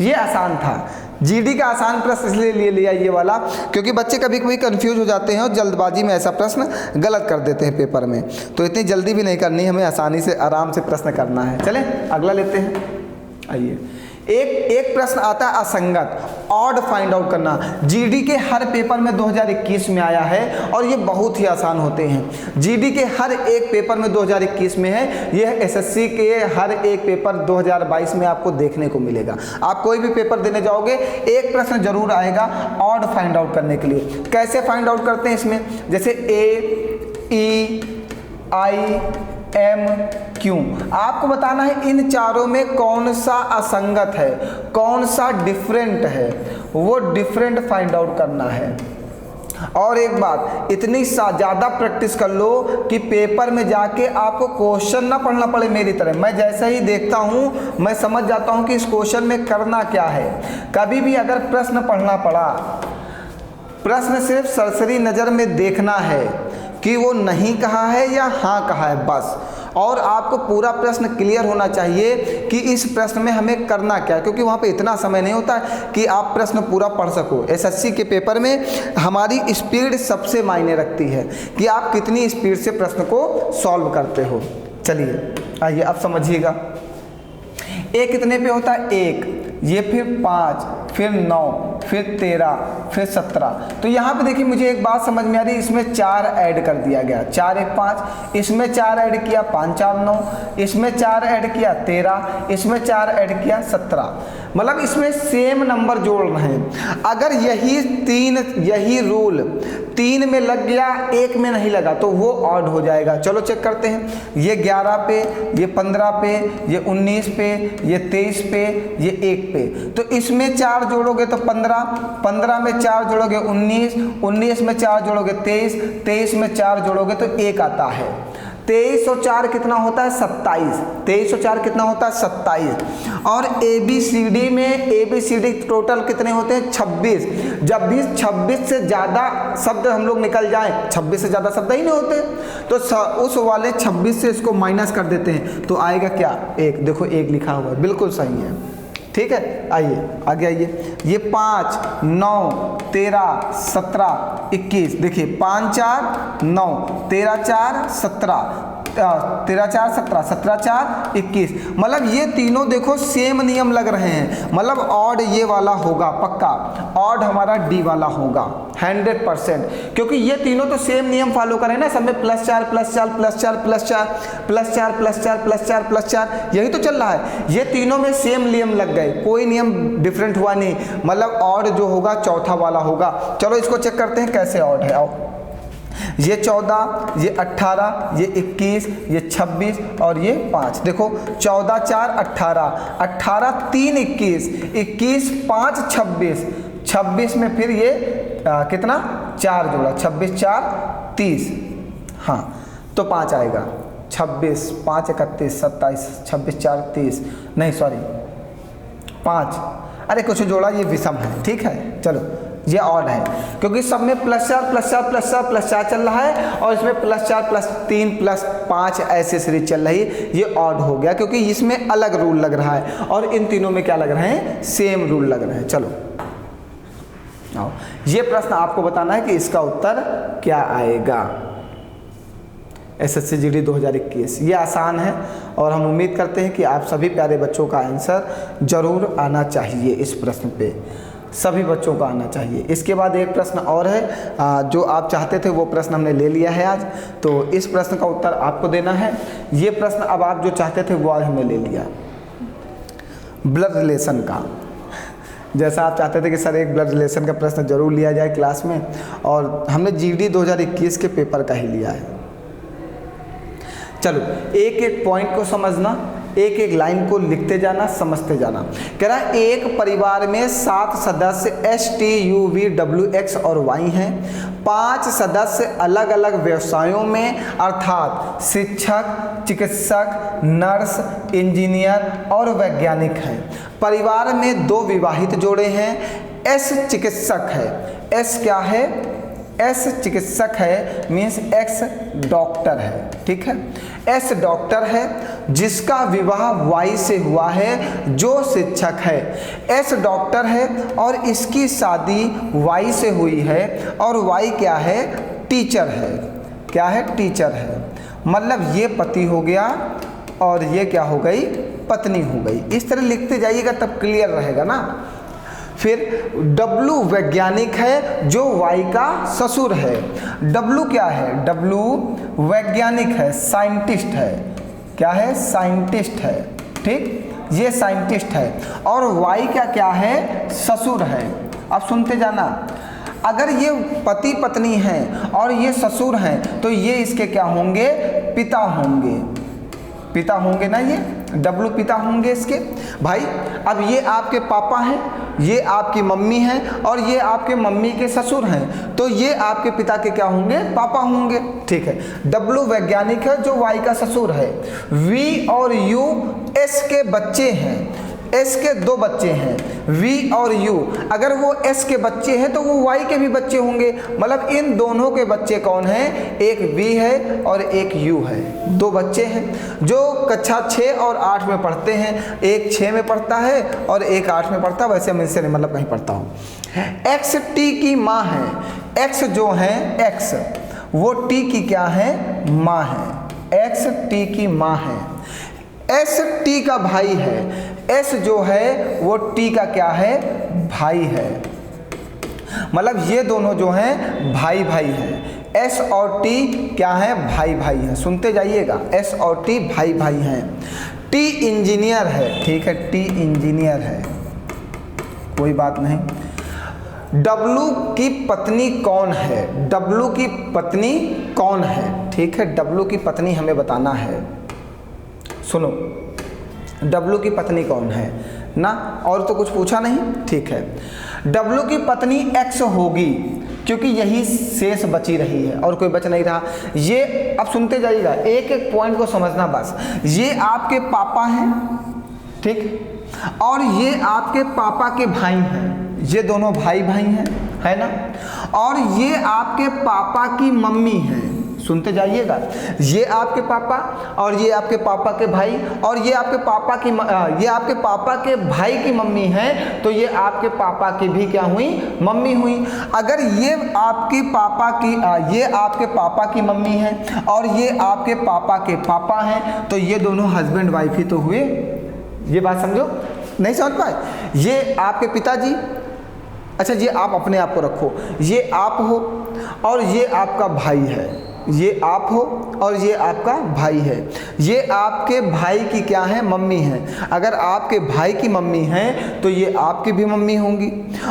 ये आसान था, जीडी का आसान प्रश्न इसलिए ले लिया ये वाला क्योंकि बच्चे कभी कभी कंफ्यूज हो जाते हैं और जल्दबाजी में ऐसा प्रश्न गलत कर देते हैं पेपर में। तो इतनी जल्दी भी नहीं करनी, हमें आसानी से आराम से प्रश्न करना है। चलें अगला लेते हैं। आइए, एक प्रश्न आता है असंगत, ऑड फाइंड आउट करना। जीडी के हर पेपर में 2021 में आया है और ये बहुत ही आसान होते हैं। जीडी के हर एक पेपर में 2021 में है, यह एसएससी के हर एक पेपर 2022 में आपको देखने को मिलेगा। आप कोई भी पेपर देने जाओगे एक प्रश्न जरूर आएगा ऑड फाइंड आउट करने के लिए। कैसे फाइंड आउट करते हैं इसमें, जैसे ए ई आई एम क्यू, आपको बताना है इन चारों में कौन सा असंगत है, कौन सा डिफरेंट है, वो डिफरेंट फाइंड आउट करना है। और एक बात, इतनी ज़्यादा प्रैक्टिस कर लो कि पेपर में जाके आपको क्वेश्चन ना पढ़ना पड़े मेरी तरह। मैं जैसे ही देखता हूँ मैं समझ जाता हूँ कि इस क्वेश्चन में करना क्या है। कभी भी अगर प्रश्न पढ़ना पड़ा, प्रश्न सिर्फ सरसरी नज़र में देखना है कि वो नहीं कहा है या हाँ कहा है बस, और आपको पूरा प्रश्न क्लियर होना चाहिए कि इस प्रश्न में हमें करना क्या है, क्योंकि वहाँ पे इतना समय नहीं होता कि आप प्रश्न पूरा पढ़ सको। एसएससी के पेपर में हमारी स्पीड सबसे मायने रखती है कि आप कितनी स्पीड से प्रश्न को सॉल्व करते हो। चलिए आइए अब समझिएगा। ए कितने पे होता है, 1, ये फिर 5, फिर 9, फिर 13, फिर 17। तो यहाँ पे देखिए मुझे एक बात समझ में आ रही है, इसमें 4 ऐड कर दिया गया, 4 1 5, इसमें 4 ऐड किया 5 4 9, इसमें 4 ऐड किया 13, इसमें 4 ऐड किया 17। मतलब इसमें सेम नंबर जोड़ रहे हैं। अगर यही रूल 3 में लग गया, 1 में नहीं लगा तो वो ऑड हो जाएगा। चलो चेक करते हैं। ये 11 पे, ये 15 पे, ये 19 पे, ये 23 पे, ये 1 पे। तो इसमें 4 जोड़ोगे तो 15, 15 में 4 जोड़ोगे 19, 19 में 4 जोड़ोगे 23, 23 में 4 जोड़ोगे तो 1 आता है। 23 और 4 कितना होता है, 27। 23 और 4 कितना होता है, 27। और ABCD में ABCD टोटल कितने होते हैं, 26। जब भी 26 से ज़्यादा शब्द हम लोग निकल जाएं, 26 से ज़्यादा शब्द ही नहीं होते, तो उस वाले 26 से इसको माइनस कर देते हैं तो आएगा क्या, 1। देखो 1 लिखा हुआ है, बिल्कुल सही है। ठीक है, आइए आगे आइए। ये 5 9 13 17 21, देखिए 5 4 9, 13 4 17, 13 4 17, 17 4 21। मतलब ये तीनों देखो सेम नियम लग रहे हैं, मतलब ऑड ये वाला होगा पक्का, ऑड हमारा डी वाला होगा 100%, क्योंकि ये तीनों तो सेम नियम फॉलो करें ना, सब में +4 +4 +4 +4 +4 +4 +4 +4, यही तो चल रहा है। ये तीनों में सेम नियम लग गए, कोई नियम डिफरेंट हुआ नहीं, मतलब ऑड जो होगा चौथा वाला होगा। चलो इसको चेक करते हैं कैसे ऑड है। आओ, ये 14, ये 18, ये 21, ये 26 और ये 5। देखो 14 4 18, 18 3 21, 21 5 26, 26 में फिर ये कितना 4 जोड़ा, 26 4 30, हाँ तो 5 आएगा। 26 5 31 27, 26 4 30, नहीं सॉरी 5, अरे कुछ जोड़ा, ये विषम है। ठीक है, चलो ये ऑड है क्योंकि सब में +4 +4 +4 +4 चल रहा है और इसमें +4 +3 +5 ऐसे सीरीज चल रही है, ये ऑड हो गया क्योंकि इसमें अलग रूल लग रहा है और इन तीनों में क्या लग रहे हैं, सेम रूल लग रहे हैं। चलो आओ, ये प्रश्न आपको बताना है कि इसका उत्तर क्या आएगा। एसएससी जीडी 2021, ये आसान है और हम उम्मीद करते हैं कि आप सभी प्यारे बच्चों का आंसर जरूर आना चाहिए। इस प्रश्न पे सभी बच्चों का आना चाहिए। इसके बाद एक प्रश्न और है जो आप चाहते थे, वो प्रश्न हमने ले लिया है आज, तो इस प्रश्न का उत्तर आपको देना है। ये प्रश्न अब आप जो चाहते थे वो आज हमने ले लिया, ब्लड रिलेशन का। जैसा आप चाहते थे कि सर एक ब्लड रिलेशन का प्रश्न जरूर लिया जाए क्लास में, और हमने जीडी 2021 के पेपर का ही लिया है। चलो एक एक पॉइंट को समझना, एक एक लाइन को लिखते जाना, समझते जाना। कह रहा है एक परिवार में 7 सदस्य S T U V W x और वाई हैं। 5 सदस्य अलग अलग व्यवसायों में अर्थात शिक्षक, चिकित्सक, नर्स, इंजीनियर और वैज्ञानिक हैं। परिवार में 2 विवाहित जोड़े हैं। एस चिकित्सक है। एस क्या है? एस चिकित्सक है मीन्स एक्स डॉक्टर है, ठीक है। एस डॉक्टर है जिसका विवाह वाई से हुआ है जो शिक्षक है। एस डॉक्टर है और इसकी शादी वाई से हुई है और वाई क्या है? टीचर है। क्या है? टीचर है। मतलब ये पति हो गया और ये क्या हो गई? पत्नी हो गई। इस तरह लिखते जाइएगा तब क्लियर रहेगा ना। फिर W वैज्ञानिक है जो Y का ससुर है। W क्या है? W वैज्ञानिक है, साइंटिस्ट है। क्या है? साइंटिस्ट है, ठीक, ये साइंटिस्ट है। और Y क्या क्या है? ससुर है। अब सुनते जाना, अगर ये पति पत्नी हैं और ये ससुर हैं तो ये इसके क्या होंगे? पिता होंगे। पिता होंगे ना, ये W पिता होंगे इसके। भाई अब ये आपके पापा हैं, ये आपकी मम्मी हैं और ये आपके मम्मी के ससुर हैं, तो ये आपके पिता के क्या होंगे? पापा होंगे, ठीक है। W वैज्ञानिक है जो Y का ससुर है। V और U S के बच्चे हैं। S के 2 बच्चे हैं, V और U। अगर वो S के बच्चे हैं तो वो Y के भी बच्चे होंगे। मतलब इन दोनों के बच्चे कौन हैं? एक V है और एक U है। 2 बच्चे हैं जो कक्षा 6 और 8 में पढ़ते हैं। एक 6 में पढ़ता है और एक 8 में पढ़ता है। वैसे मैं इससे नहीं मतलब कहीं पढ़ता हूँ। X T की माँ है। X जो है X वो T की क्या है? माँ है। X T की माँ है। S T का भाई है। S जो है वो T का क्या है? भाई है। मतलब ये दोनों जो हैं भाई भाई हैं। S और T क्या है? भाई भाई हैं। सुनते जाइएगा, S और T भाई भाई हैं। T इंजीनियर है, ठीक है, T इंजीनियर है, कोई बात नहीं। W की पत्नी कौन है? W की पत्नी कौन है? ठीक है, W की पत्नी हमें बताना है। सुनो, W की पत्नी कौन है ना, और तो कुछ पूछा नहीं, ठीक है। W की पत्नी X होगी क्योंकि यही शेष बची रही है और कोई बच नहीं रहा। ये अब सुनते जाइएगा, एक एक पॉइंट को समझना बस। ये आपके पापा हैं, ठीक, और ये आपके पापा के भाई हैं। ये दोनों भाई भाई हैं, है ना। और ये आपके पापा की मम्मी हैं। सुनते जाइएगा, ये आपके पापा और ये आपके पापा के भाई और ये आपके पापा की ये आपके पापा के भाई की मम्मी है, तो ये आपके पापा की भी क्या हुई? मम्मी हुई। अगर ये आपके पापा की ये आपके पापा की मम्मी है और ये आपके पापा के पापा हैं, तो ये दोनों हस्बैंड वाइफ ही तो हुए। ये बात समझो, नहीं समझ पाए? ये आपके पिताजी, अच्छा ये आप अपने आप को रखो, ये आप हो और ये आपका भाई है। ये आप हो और ये आपका भाई है। ये आपके भाई की क्या है? मम्मी है। अगर आपके भाई की मम्मी है तो ये आपकी भी मम्मी होंगी।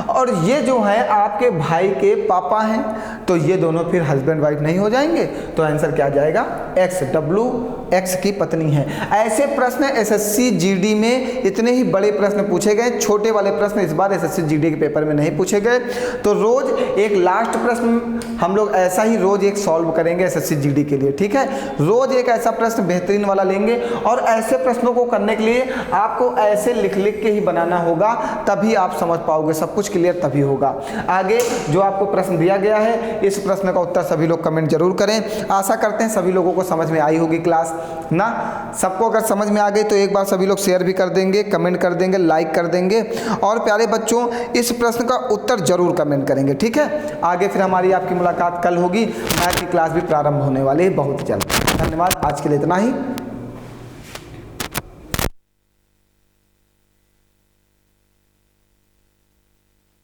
और ये जो है आपके भाई के पापा हैं, तो ये दोनों फिर हस्बैंड वाइफ नहीं हो जाएंगे। तो आंसर क्या जाएगा? X। W X की पत्नी है। ऐसे प्रश्न SSC GD में इतने ही बड़े प्रश्न पूछे गए। छोटे वाले प्रश्न इस बार SSC GD के पेपर में नहीं पूछे गए। तो रोज एक लास्ट प्रश्न हम लोग ऐसा ही रोज एक सॉल्व करेंगे SSC GD के लिए, ठीक है। रोज एक ऐसा प्रश्न बेहतरीन वाला लेंगे और ऐसे प्रश्नों को करने के लिए आपको ऐसे लिख लिख के ही बनाना होगा, तभी आप समझ पाओगे। सब कुछ क्लियर तभी होगा। आगे जो आपको प्रश्न दिया गया है, इस प्रश्न का उत्तर सभी लोग कमेंट जरूर करें। आशा करते हैं सभी लोगों को समझ में आई होगी क्लास ना। सबको अगर समझ में आ गई तो एक बार सभी लोग शेयर भी कर देंगे, कमेंट कर देंगे, लाइक कर देंगे और प्यारे बच्चों इस प्रश्न का उत्तर जरूर कमेंट करेंगे, ठीक है। आगे फिर हमारी आपकी मुलाकात कल होगी। मैथ की क्लास भी प्रारंभ होने वाली है बहुत जल्द। धन्यवाद, आज के लिए इतना ही।